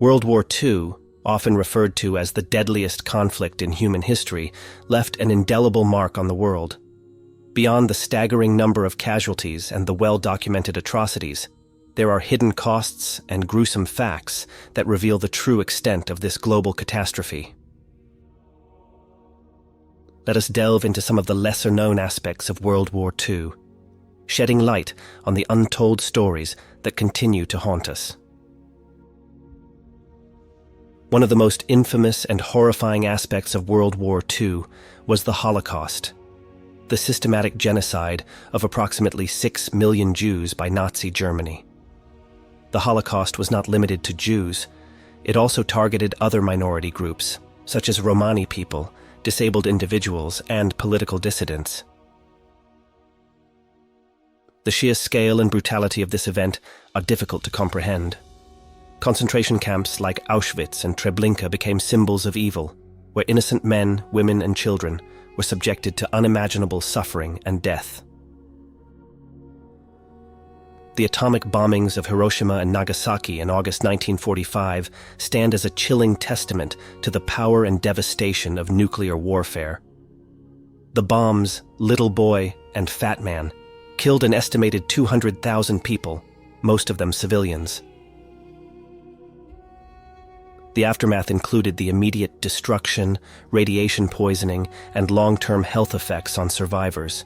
World War II, often referred to as the deadliest conflict in human history, left an indelible mark on the world. Beyond the staggering number of casualties and the well-documented atrocities, there are hidden costs and gruesome facts that reveal the true extent of this global catastrophe. Let us delve into some of the lesser-known aspects of World War II, shedding light on the untold stories that continue to haunt us. One of the most infamous and horrifying aspects of World War II was the Holocaust, the systematic genocide of approximately 6 million Jews by Nazi Germany. The Holocaust was not limited to Jews. It also targeted other minority groups, such as Romani people, disabled individuals, and political dissidents. The sheer scale and brutality of this event are difficult to comprehend. Concentration camps like Auschwitz and Treblinka became symbols of evil, where innocent men, women, and children were subjected to unimaginable suffering and death. The atomic bombings of Hiroshima and Nagasaki in August 1945 stand as a chilling testament to the power and devastation of nuclear warfare. The bombs, Little Boy and Fat Man, killed an estimated 200,000 people, most of them civilians. The aftermath included the immediate destruction, radiation poisoning, and long-term health effects on survivors.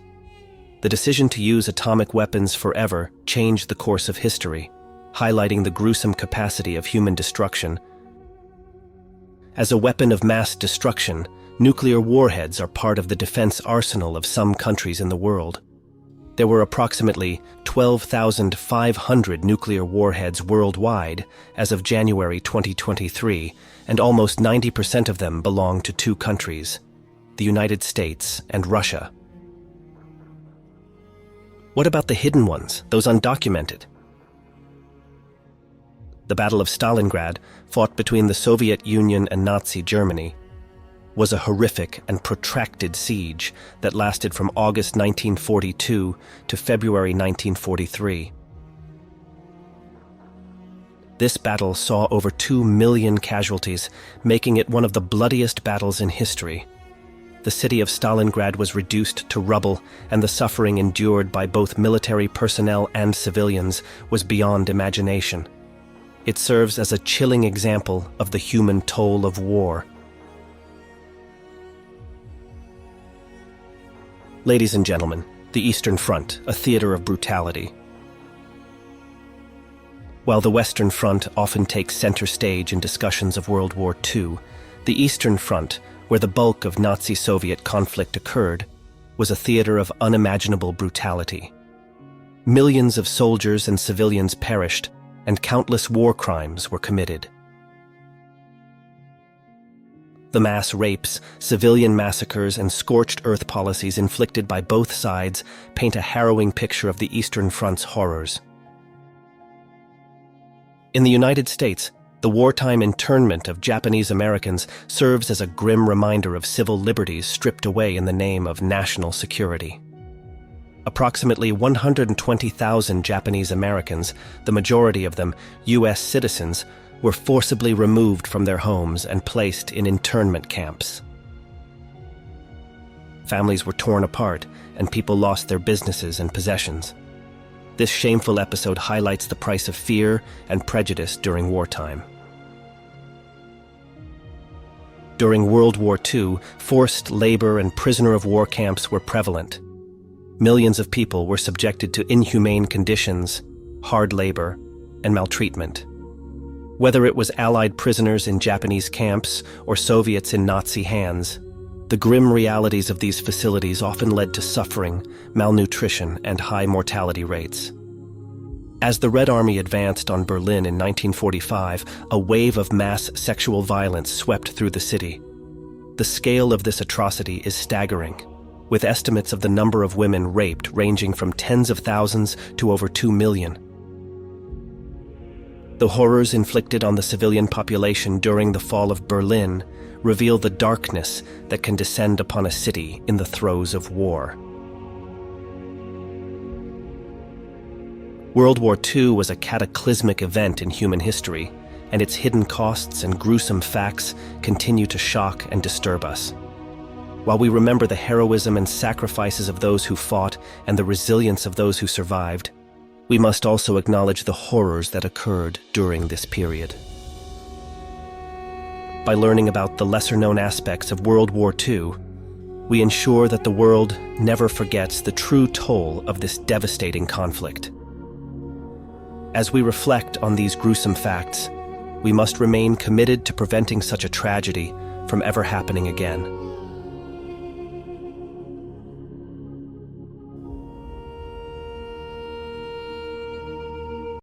The decision to use atomic weapons forever changed the course of history, highlighting the gruesome capacity of human destruction. As a weapon of mass destruction, nuclear warheads are part of the defense arsenal of some countries in the world. There were approximately 12,500 nuclear warheads worldwide as of January 2023, and almost 90% of them belong to two countries, the United States and Russia. What about the hidden ones, those undocumented? The Battle of Stalingrad, fought between the Soviet Union and Nazi Germany, was a horrific and protracted siege that lasted from August 1942 to February 1943. This battle saw over 2 million casualties, making it one of the bloodiest battles in history. The city of Stalingrad was reduced to rubble, and the suffering endured by both military personnel and civilians was beyond imagination. It serves as a chilling example of the human toll of war. Ladies and gentlemen, the Eastern Front, a theater of brutality. While the Western Front often takes center stage in discussions of World War II, the Eastern Front, where the bulk of Nazi-Soviet conflict occurred, was a theater of unimaginable brutality. Millions of soldiers and civilians perished, and countless war crimes were committed. The mass rapes, civilian massacres, and scorched earth policies inflicted by both sides paint a harrowing picture of the Eastern Front's horrors. In the United States, the wartime internment of Japanese Americans serves as a grim reminder of civil liberties stripped away in the name of national security. Approximately 120,000 Japanese Americans, the majority of them U.S. citizens, were forcibly removed from their homes and placed in internment camps. Families were torn apart, and people lost their businesses and possessions. This shameful episode highlights the price of fear and prejudice during wartime. During World War II, forced labor and prisoner of war camps were prevalent. Millions of people were subjected to inhumane conditions, hard labor, and maltreatment. Whether it was Allied prisoners in Japanese camps or Soviets in Nazi hands, the grim realities of these facilities often led to suffering, malnutrition, and high mortality rates. As the Red Army advanced on Berlin in 1945, a wave of mass sexual violence swept through the city. The scale of this atrocity is staggering, with estimates of the number of women raped ranging from tens of thousands to over 2 million. The horrors inflicted on the civilian population during the fall of Berlin reveal the darkness that can descend upon a city in the throes of war. World War II was a cataclysmic event in human history, and its hidden costs and gruesome facts continue to shock and disturb us. While we remember the heroism and sacrifices of those who fought and the resilience of those who survived, we must also acknowledge the horrors that occurred during this period. By learning about the lesser-known aspects of World War II, we ensure that the world never forgets the true toll of this devastating conflict. As we reflect on these gruesome facts, we must remain committed to preventing such a tragedy from ever happening again.